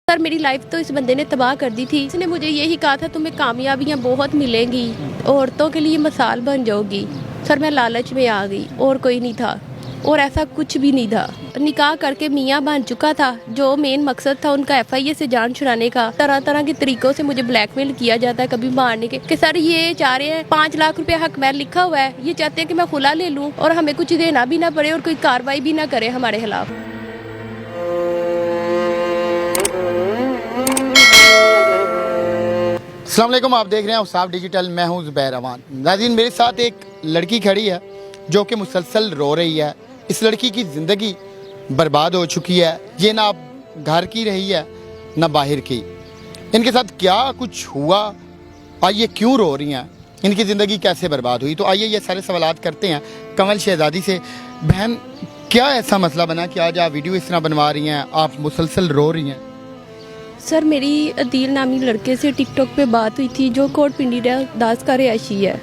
Sir मेरी life तो इस बंदे ने तबाह कर दी थी। इसने मुझे यही कहा था तुम्हें कामयाबियाँ बहुत मिलेंगी, औरतों के लिए मिसाल बन जाओगी। सर मैं लालच में आ गई और कोई नहीं था, और ऐसा कुछ भी नहीं था। निकाह करके मियाँ बन चुका था। जो मेन मकसद था उनका FIA से जान छुड़ाने का, तरह तरह के तरीकों से मुझे ब्लैकमेल किया जाता है, कभी मारने के कि सर ये चाह रहे हैं 5 लाख रुपए हक मैल लिखा हुआ है, ये चाहते हैं कि मैं खुला ले लूँ और हमें कुछ देना भी ना पड़े और कोई कार्रवाई भी ना करे हमारे खिलाफ। अस्सलाम वालेकुम, आप देख रहे हैं औसाफ डिजिटल। मैं हूं ज़ुबैर अमान। नाज़रीन, मेरे साथ एक लड़की खड़ी है जो कि मुसलसल रो रही है। इस लड़की की ज़िंदगी बर्बाद हो चुकी है। ये ना घर की रही है ना बाहर की। इनके साथ क्या कुछ हुआ, आइए क्यों रो रही हैं, इनकी ज़िंदगी कैसे बर्बाद हुई, तो आइए ये सारे सवालात करते हैं कमल शहज़ादी से। बहन, क्या ऐसा मसला बना कि आज आप वीडियो इस तरह बनवा रही हैं, आप मुसलसल रो रही हैं? सर मेरी अदील नामी लड़के से टिकटॉक पे बात हुई थी जो कोट पिंडी दास का रिहायशी है।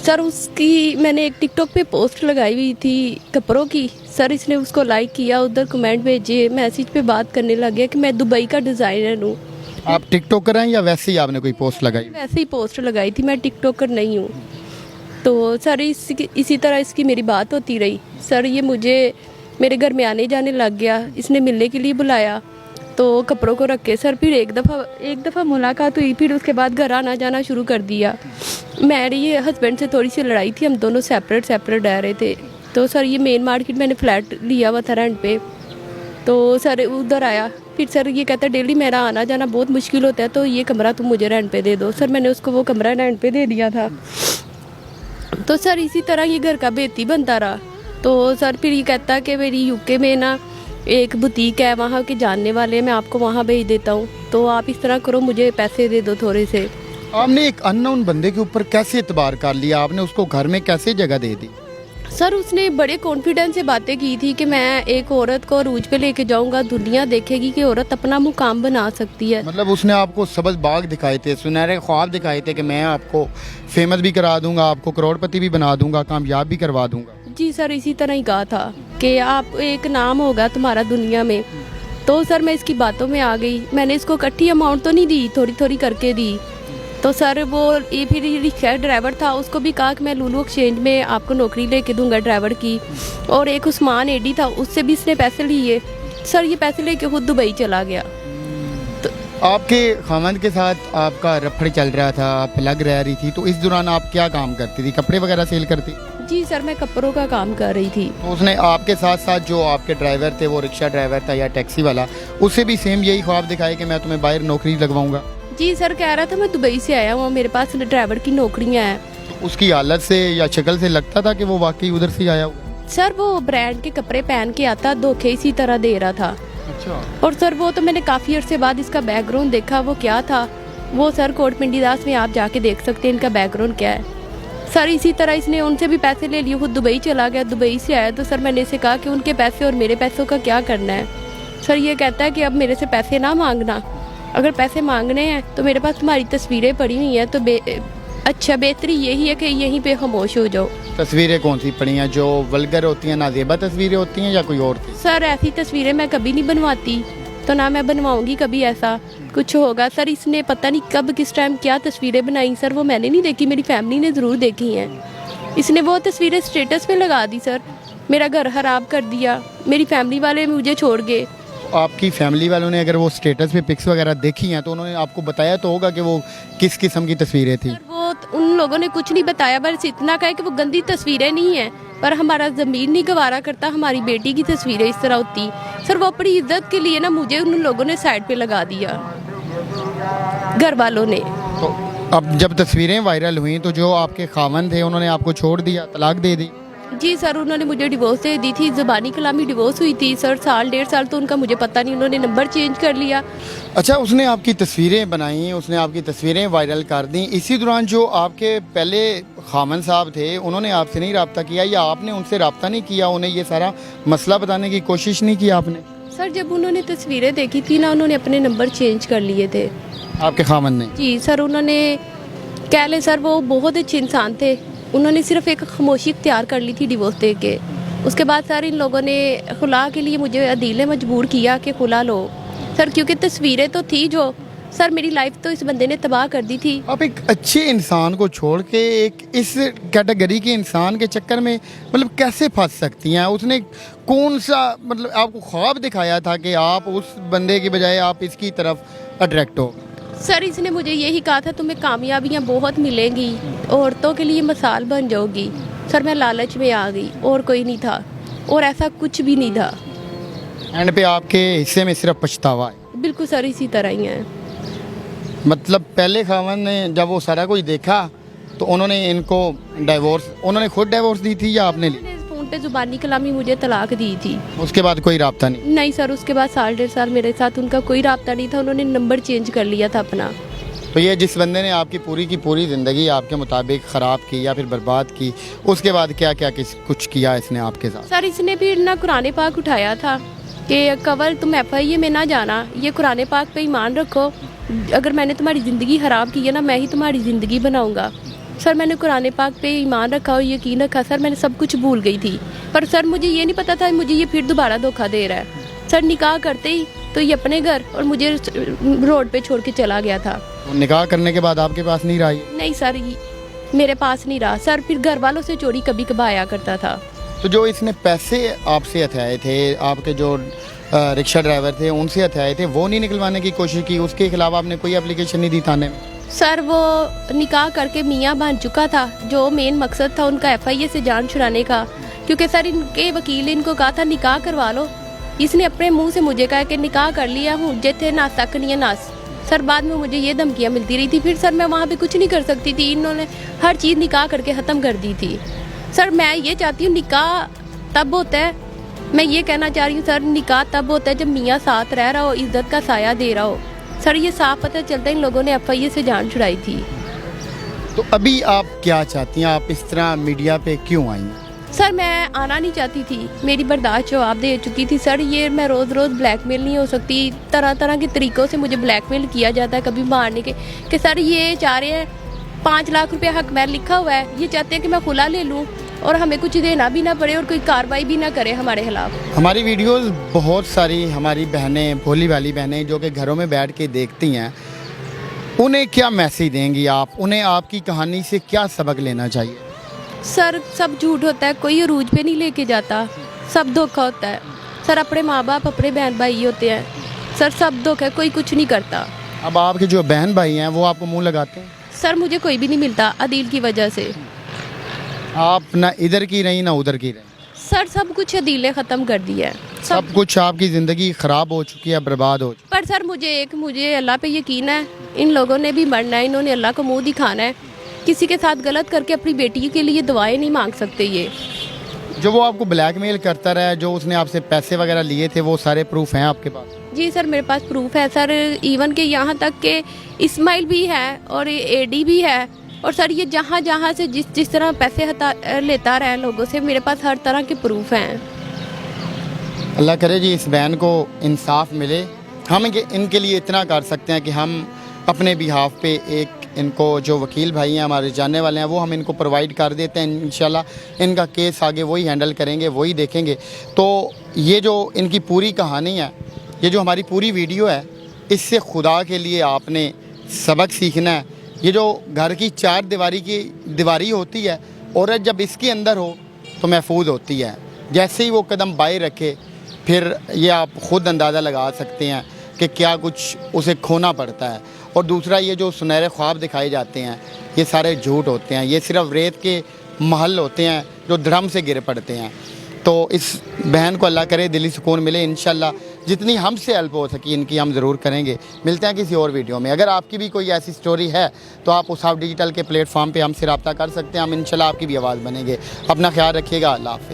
सर उसकी मैंने एक टिकटॉक पे पोस्ट लगाई हुई थी कपड़ों की। सर इसने उसको लाइक किया, उधर कमेंट भेजे, मैसेज पे बात करने लग गया कि मैं दुबई का डिज़ाइनर हूँ। आप टिकटॉकर हैं या वैसे ही आपने कोई पोस्ट लगाई? वैसे ही पोस्ट लगाई थी, मैं टिकटॉकर नहीं हूँ। तो सर इसी तरह इसकी मेरी बात होती रही। सर ये मुझे मेरे घर में आने जाने लग गया। इसने मिलने के लिए बुलाया तो कपड़ों को रख के सर फिर एक दफ़ा मुलाकात हुई, फिर उसके बाद घर आना जाना शुरू कर दिया। मेरी हस्बैंड से थोड़ी सी लड़ाई थी, हम दोनों सेपरेट रह रहे थे। तो सर ये मेन मार्केट मैंने फ्लैट लिया हुआ था रेंट पे, तो सर उधर आया। फिर सर ये कहता है डेली मेरा आना जाना बहुत मुश्किल होता है, तो ये कमरा तुम मुझे रेंट पे दे दो। सर मैंने उसको वो कमरा रेंट पे दे दिया था। तो सर इसी तरह ये घर का बेती बनता रहा। तो सर फिर ये कहता कि मेरी UK में ना एक बुटीक है, वहाँ के जानने वाले, मैं आपको वहाँ भेज देता हूँ, तो आप इस तरह करो, मुझे पैसे दे दो थोड़े से। आपने एक अननोन बंदे के ऊपर कैसे एतबार कर लिया? आपने उसको घर में कैसे जगह दे दी? सर उसने बड़े कॉन्फिडेंस से बातें की थी कि मैं एक औरत को अरूज पे लेके जाऊंगा, दुनिया देखेगी कि औरत अपना मुकाम बना सकती है। मतलब उसने आपको सबज बाग दिखाए थे, सुनहरे ख्वाब दिखाए थे कि मैं आपको फेमस भी करा दूंगा, आपको करोड़पति भी बना दूंगा, कामयाब भी करवा दूंगा। जी सर इसी तरह ही कहा था कि आप एक नाम होगा तुम्हारा दुनिया में। तो सर मैं इसकी बातों में आ गई। मैंने इसको इकट्ठी अमाउंट तो नहीं दी, थोड़ी थोड़ी करके दी। तो सर वो ये फिर रिक्शा ड्राइवर था, उसको भी कहा कि मैं लुलु एक्सचेंज में आपको नौकरी लेके दूंगा ड्राइवर की। और एक उस्मान एडी था, उससे भी इसने पैसे लिए। सर ये पैसे लेके खुद दुबई चला गया। तो आपके खामद के साथ आपका रफड़ चल रहा था, आप अलग रह रही थी, तो इस दौरान आप क्या काम करती थी? कपड़े वगैरह सेल करती? जी सर मैं कपड़ों का काम कर रही थी। तो उसने आपके साथ साथ जो आपके ड्राइवर थे, वो रिक्शा ड्राइवर था या टैक्सी वाला, उसे भी सेम यही ख्वाब दिखाए कि मैं तुम्हें बाहर नौकरी लगवाऊंगा? जी सर कह रहा था मैं दुबई से आया हूँ, मेरे पास ड्राइवर की नौकरियाँ हैं। तो उसकी हालत से या शक्ल से लगता था कि वो वाकई उधर से आया हुआ? सर वो ब्रांड के कपड़े पहन के आता, धोखे इसी तरह दे रहा था। अच्छा। और सर वो तो मैंने काफ़ी अरसे बाद इसका बैकग्राउंड देखा, वो क्या था वो सर कोट पिंडी दास में आप जाके देख सकते हैं इनका बैकग्राउंड क्या है। सर इसी तरह इसने उनसे भी पैसे ले लिए, खुद दुबई चला गया। दुबई से आया तो सर मैंने इसे कहा कि उनके पैसे और मेरे पैसों का क्या करना है। सर ये कहता है कि अब मेरे से पैसे ना मांगना, अगर पैसे मांगने हैं तो मेरे पास तुम्हारी तस्वीरें पड़ी हुई हैं, तो अच्छा बेहतरी यही है कि यहीं पे खामोश हो जाओ। तस्वीरें कौन सी पड़ी हैं? जो वल्गर होती हैं, नाजेबा तस्वीरें होती हैं या कोई और? सर ऐसी तस्वीरें मैं कभी नहीं बनवाती, तो ना मैं बनवाऊंगी कभी ऐसा कुछ होगा। सर इसने पता नहीं कब किस टाइम क्या तस्वीरें बनाई। सर वो मैंने नहीं देखी, मेरी फैमिली ने ज़रूर देखी हैं। इसने वो तस्वीरें स्टेटस पे लगा दी। सर मेरा घर खराब कर दिया, मेरी फैमिली वाले मुझे छोड़ गए। आपकी फैमिली वालों ने अगर वो स्टेटस पे पिक्स वगैरह देखी हैं तो उन्होंने आपको बताया तो होगा कि वो किस किस्म की तस्वीरें थी? सर वो उन लोगों ने कुछ नहीं बताया, बस इतना कहा कि वो गंदी तस्वीरें नहीं हैं, पर हमारा ज़मीन नहीं गवारा करता हमारी बेटी की तस्वीरें इस तरह होती। सर वो अपनी इज्जत के लिए ना मुझे उन लोगों ने साइड पे लगा दिया, घर वालों ने। तो अब जब तस्वीरें वायरल हुई तो जो आपके खामन थे उन्होंने आपको छोड़ दिया, तलाक दे दी? जी सर उन्होंने मुझे डिवोर्स दे दी थी, ज़बानी कलामी डिवोर्स हुई थी। सर 1.5 साल तो उनका मुझे पता नहीं, उन्होंने नंबर चेंज कर लिया। अच्छा, उसने आपकी तस्वीरें बनाई, उसने आपकी तस्वीरें वायरल कर दी। इसी दौरान जो आपके पहले खामन साहब थे उन्होंने आपसे नहीं रब्ता किया या आपने उनसे रब्ता नहीं किया, उन्हें ये सारा मसला बताने की कोशिश नहीं की आपने? सर जब उन्होंने तस्वीरें देखी थी ना, उन्होंने अपने नंबर चेंज कर लिए थे। आपके खामन ने? जी सर उन्होंने कह ले सर वो बहुत अच्छे इंसान थे, उन्होंने सिर्फ एक खामोशी इख्तियार कर ली थी डिवोर्स दे के। उसके बाद सर इन लोगों ने खुला के लिए मुझे अदील ने मजबूर किया कि खुला लो। सर क्योंकि तस्वीरें तो थी जो, सर मेरी लाइफ तो इस बंदे ने तबाह कर दी थी। आप एक अच्छे इंसान को छोड़ के एक इस कैटेगरी के इंसान के चक्कर में मतलब कैसे फंस सकती हैं? उसने कौन सा मतलब आपको ख्वाब दिखाया था कि आप उस बंदे की बजाय आप इसकी तरफ अट्रैक्ट हो? सर इसने मुझे यही कहा था तुम्हें कामयाबियाँ बहुत मिलेंगी, औरतों के लिए मिसाल बन जाओगी। सर मैं लालच में आ गई और कोई नहीं था, और ऐसा कुछ भी नहीं था। एंड पे आपके हिस्से में सिर्फ पछतावा है? बिल्कुल सर इसी तरह ही है। मतलब पहले खावन ने जब वो सारा कुछ देखा तो उन्होंने इनको डाइवोर्स, उन्होंने खुद डाइवोर्स दी थी या आपने ली? मैंने फ़ोन पे ज़ुबानी कलामी मुझे तलाक दी थी। उसके बाद कोई राब्ता नहीं? नहीं सर, उसके बाद 1.5 साल मेरे साथ उनका कोई राब्ता नहीं था, उन्होंने नंबर चेंज कर लिया था अपना। तो ये जिस बंदे ने आपकी पूरी की पूरी ज़िंदगी आपके मुताबिक ख़राब की या फिर बर्बाद की, उसके बाद क्या क्या कुछ किया इसने आपके साथ? सर इसने भी ना कुरान पाक उठाया था कि कवल तुम FIA में ना जाना, ये कुरान पाक पे ईमान रखो, अगर मैंने तुम्हारी ज़िंदगी ख़राब की है ना, मैं ही तुम्हारी ज़िंदगी बनाऊंगा। सर मैंने कुरान पाक पे ईमान रखा और यकीन रखा। सर मैंने सब कुछ भूल गई थी, पर सर मुझे ये नहीं पता था मुझे ये फिर दोबारा धोखा दे रहा है। सर निकाह करते ही तो ये अपने घर और मुझे रोड पे छोड़ के चला गया था। निकाह करने के बाद आपके पास नहीं रही? नहीं सर, मेरे पास नहीं रहा सर, फिर घर वालों से चोरी कभी कभार आया करता था। तो जो इसने पैसे आपसे हथियाए थे, आपके जो रिक्शा ड्राइवर थे उनसे हथियाए थे, वो नहीं निकलवाने की कोशिश की? उसके खिलाफ आपने कोई एप्लीकेशन नहीं दी थाने में? सर वो निकाह करके मियाँ बन चुका था, जो मेन मकसद था उनका FIA से जान छुड़ाने का, क्योंकि सर इनके वकील ने इनको कहा था निकाह करवा लो। इसने अपने मुंह से मुझे कहा कि निकाह कर लिया हूँ, जिथे नास तक नहीं है नास। सर बाद में मुझे ये धमकियाँ मिलती रही थी, फिर सर मैं वहाँ पे कुछ नहीं कर सकती थी, इन्होंने हर चीज़ निकाह करके ख़त्म कर दी थी। सर मैं ये चाहती हूँ निकाह तब होता है, मैं ये कहना चाह रही हूँ सर, निकाह तब होता है जब मियाँ साथ रह रहा हो, इज्जत का साया दे रहा हो। सर ये साफ पता चलता है इन लोगों ने FIA से जान छुड़ाई थी। तो अभी आप क्या चाहती हैं? आप इस तरह मीडिया पे क्यों आई हैं? सर मैं आना नहीं चाहती थी, मेरी बर्दाश्त जवाब दे चुकी थी। सर ये मैं रोज़ रोज़ ब्लैकमेल नहीं हो सकती, तरह तरह के तरीक़ों से मुझे ब्लैकमेल किया जाता है, कभी मारने के कि सर ये चाह रहे हैं 5 लाख रुपया हक मैल लिखा हुआ है, ये चाहते हैं कि मैं खुला ले लूँ और हमें कुछ देना भी ना पड़े और कोई कार्रवाई भी ना करे हमारे खिलाफ। हमारी वीडियोस बहुत सारी हमारी बहनें, भोली वाली बहनें जो कि घरों में बैठ के देखती हैं, उन्हें क्या मैसेज देंगी आप? उन्हें आपकी कहानी से क्या सबक लेना चाहिए? सर सब झूठ होता है, कोई अरूज पे नहीं लेके जाता, सब धोखा होता है। सर अपने माँ बाप अपने बहन भाई होते हैं, सर सब धोखा है, कोई कुछ नहीं करता। अब आपके जो बहन भाई हैं वो आपको मुंह लगाते हैं? सर मुझे कोई भी नहीं मिलता अदील की वजह से। आप ना इधर की रही ना उधर की रही? सर सब कुछ अदील ने ख़त्म कर दिया है, सब कुछ। आपकी ज़िंदगी ख़राब हो चुकी है, बर्बाद हो चुकी पर सर मुझे अल्लाह पे यकीन है, इन लोगों ने भी मरना है, इन्होंने अल्लाह को मुंह दिखाना है। किसी के साथ गलत करके अपनी बेटी के लिए दुआएं नहीं मांग सकते ये। है। जो वो आपको ब्लैकमेल करता रहा है, जो उसने आपसे पैसे वगैरह लिए थे, वो सारे प्रूफ हैं आपके पास? जी सर मेरे पास प्रूफ है सर, इवन के यहाँ तक के इस्माइल भी है और AD भी है, और सर ये जहाँ जहाँ से जिस तरह पैसे लेता रहा है लोगों से, मेरे पास हर तरह के प्रूफ हैं। अल्लाह करे जी इस बहन को इंसाफ मिले। हम इनके लिए इतना कर सकते हैं कि हम अपने बिहाफ पे एक इनको जो वकील भाई हैं हमारे जानने वाले हैं, वो हम इनको प्रोवाइड कर देते हैं। इंशाल्लाह इनका केस आगे वही हैंडल करेंगे, वही देखेंगे। तो ये जो इनकी पूरी कहानी है, ये जो हमारी पूरी वीडियो है, इससे खुदा के लिए आपने सबक सीखना है। ये जो घर की 4 दीवारी की दीवारी होती है, औरत जब इसके अंदर हो तो महफूज होती है। जैसे ही वो कदम बाहर रखे, फिर ये आप ख़ुद अंदाज़ा लगा सकते हैं कि क्या कुछ उसे खोना पड़ता है। और दूसरा, ये जो सुनहरे ख्वाब दिखाए जाते हैं, ये सारे झूठ होते हैं। ये सिर्फ रेत के महल होते हैं जो धर्म से गिर पड़ते हैं। तो इस बहन को अल्लाह करे दिली सुकून मिले। इंशाल्लाह जितनी हमसे हेल्प हो सकी इनकी हम ज़रूर करेंगे। मिलते हैं किसी और वीडियो में। अगर आपकी भी कोई ऐसी स्टोरी है तो आप उसाफ डिजिटल के प्लेटफॉर्म पे हमसे रब्ता कर सकते हैं। हम इंशाल्लाह आपकी भी आवाज़ बनेंगे। अपना ख्याल रखिएगा। अल्लाह हाफ़िज़।